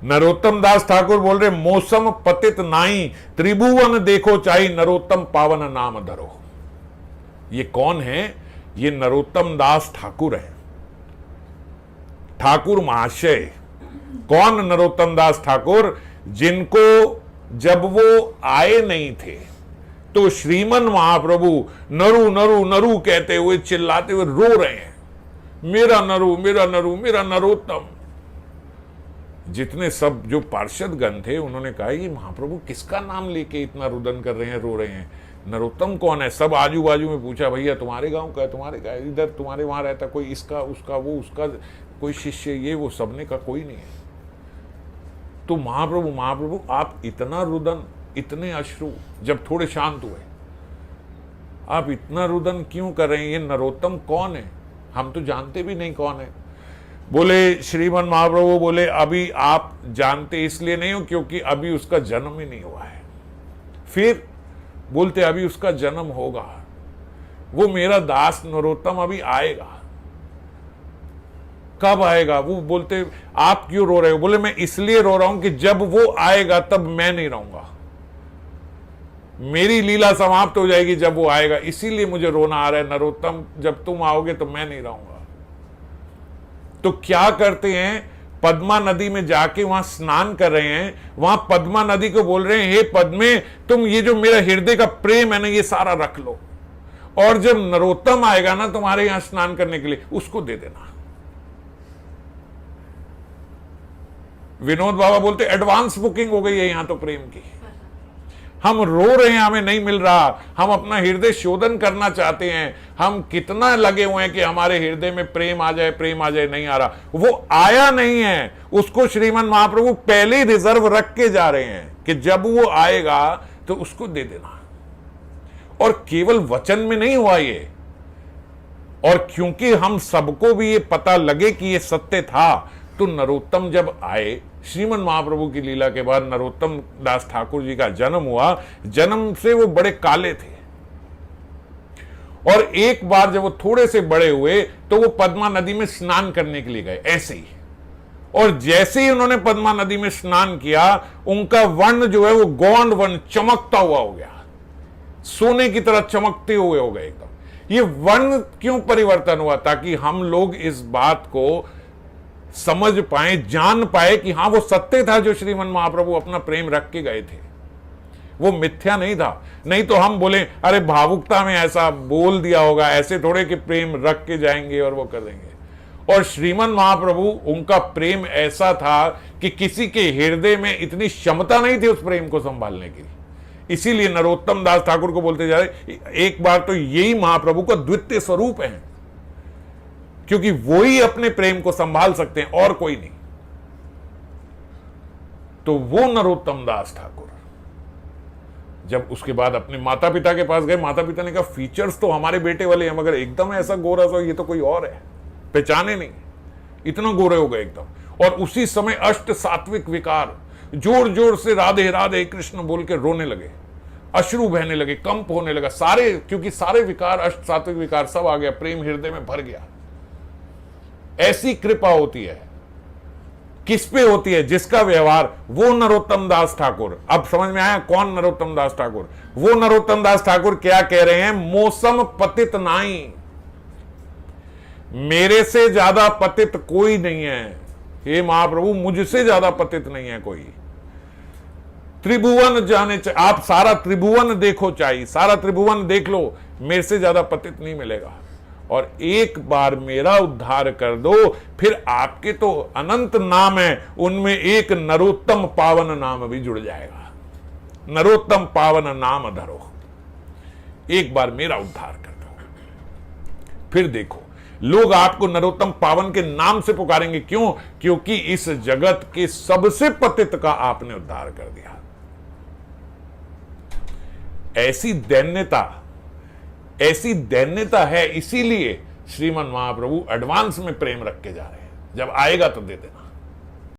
नरोत्तम दास ठाकुर बोल रहे मौसम पतित नाई, त्रिभुवन देखो चाही, नरोत्तम पावन नाम धरो। ये कौन है? ये नरोत्तम दास ठाकुर है, ठाकुर महाशय। कौन नरोत्तम दास ठाकुर? जिनको जब वो आए नहीं थे तो श्रीमन महाप्रभु नरु नरु नरु कहते हुए चिल्लाते हुए रो रहे हैं, मेरा नरु मेरा नरु मेरा नरोत्तम। जितने सब जो पार्षद गण थे उन्होंने कहा कि महाप्रभु किसका नाम लेके इतना रुदन कर रहे हैं, रो रहे हैं, नरोत्तम कौन है? सब आजू बाजू में पूछा, भैया तुम्हारे गांव का है, तुम्हारे का है, इधर तुम्हारे वहां रहता कोई, इसका उसका वो उसका कोई शिष्य, ये वो, सबने का कोई नहीं है। तो महाप्रभु आप इतना रुदन, इतने अश्रु, जब थोड़े शांत हुए, आप इतना रुदन क्यों कर रहे हैं? ये नरोत्तम कौन है? हम तो जानते भी नहीं कौन है। बोले श्रीमन महाप्रभु बोले अभी आप जानते इसलिए नहीं हो क्योंकि अभी उसका जन्म ही नहीं हुआ है। फिर बोलते अभी उसका जन्म होगा, वो मेरा दास नरोत्तम अभी आएगा। कब आएगा? वो बोलते आप क्यों रो रहे हो? बोले मैं इसलिए रो रहा हूं कि जब वो आएगा तब मैं नहीं रहूंगा, मेरी लीला समाप्त हो जाएगी जब वो आएगा, इसीलिए मुझे रोना आ रहा है। नरोत्तम जब तुम आओगे तो मैं नहीं रहूंगा। तो क्या करते हैं? पद्मा नदी में जाके वहां स्नान कर रहे हैं, वहां पद्मा नदी को बोल रहे हैं हे पद्मे, तुम ये जो मेरा हृदय का प्रेम है ना, ये सारा रख लो, और जब नरोत्तम आएगा ना तुम्हारे यहां स्नान करने के लिए, उसको दे देना। विनोद बाबा बोलते एडवांस बुकिंग हो गई है यहां तो प्रेम की। हम रो रहे हैं, हमें नहीं मिल रहा, हम अपना हृदय शोधन करना चाहते हैं, हम कितना लगे हुए हैं कि हमारे हृदय में प्रेम आ जाए, प्रेम आ जाए, नहीं आ रहा। वो आया नहीं है, उसको श्रीमन महाप्रभु पहले ही रिजर्व रख के जा रहे हैं कि जब वो आएगा तो उसको दे देना। और केवल वचन में नहीं हुआ ये, और क्योंकि हम सबको भी ये पता लगे कि ये सत्य था, तो नरोत्तम जब आए, श्रीमन महाप्रभु की लीला के बाद नरोत्तम दास ठाकुर जी का जन्म हुआ। जन्म से वो बड़े काले थे, और एक बार जब वो थोड़े से बड़े हुए तो वो पद्मा नदी में स्नान करने के लिए गए ऐसे ही, और जैसे ही उन्होंने पद्मा नदी में स्नान किया, उनका वर्ण जो है वो गौंड वर्ण, चमकता हुआ हो गया, सोने की तरह चमकते हुए हो गए एकदम। ये वर्ण क्यों परिवर्तन हुआ? ताकि हम लोग इस बात को समझ पाए, जान पाए कि हाँ वो सत्य था जो श्रीमन महाप्रभु अपना प्रेम रख के गए थे, वो मिथ्या नहीं था। नहीं तो हम बोले अरे भावुकता में ऐसा बोल दिया होगा, ऐसे थोड़े कि प्रेम रख के जाएंगे और वो कर देंगे। और श्रीमन महाप्रभु, उनका प्रेम ऐसा था कि किसी के हृदय में इतनी क्षमता नहीं थी उस प्रेम को संभालने की। इसीलिए नरोत्तम दास ठाकुर को बोलते जा रहे, एक बार तो यही महाप्रभु का द्वितीय स्वरूप है, क्योंकि वो ही अपने प्रेम को संभाल सकते हैं और कोई नहीं। तो वो नरोत्तम दास ठाकुर जब उसके बाद अपने माता पिता के पास गए, माता पिता ने कहा फीचर्स तो हमारे बेटे वाले हैं, मगर एकदम ऐसा गोरा सा ये तो कोई और है, पहचाने नहीं, इतना गोरे हो गए एकदम। और उसी समय अष्ट सात्विक विकार जोर जोर से राधे राधे कृष्ण बोल के रोने लगे, अश्रु बहने लगे, कंप होने लगा सारे, क्योंकि सारे विकार, अष्ट सात्विक विकार सब आ गया, प्रेम हृदय में भर गया। ऐसी कृपा होती है, किस पे होती है? जिसका व्यवहार, वो नरोत्तम दास ठाकुर। अब समझ में आया कौन नरोत्तम दास ठाकुर? वो नरोत्तम दास ठाकुर क्या कह रहे हैं? मौसम पतित नाई, मेरे से ज्यादा पतित कोई नहीं है, हे महाप्रभु मुझसे ज्यादा पतित नहीं है कोई। त्रिभुवन जाने आप सारा त्रिभुवन देखो चाहिए, सारा त्रिभुवन देख लो, मेरे से ज्यादा पतित नहीं मिलेगा। और एक बार मेरा उद्धार कर दो, फिर आपके तो अनंत नाम है, उनमें एक नरोत्तम पावन नाम भी जुड़ जाएगा। नरोत्तम पावन नाम धरो, एक बार मेरा उद्धार कर दो, फिर देखो लोग आपको नरोत्तम पावन के नाम से पुकारेंगे। क्यों? क्योंकि इस जगत के सबसे पतित का आपने उद्धार कर दिया। ऐसी दैन्यता है, इसीलिए श्रीमन महाप्रभु एडवांस में प्रेम रख के जा रहे हैं, जब आएगा तो दे देना।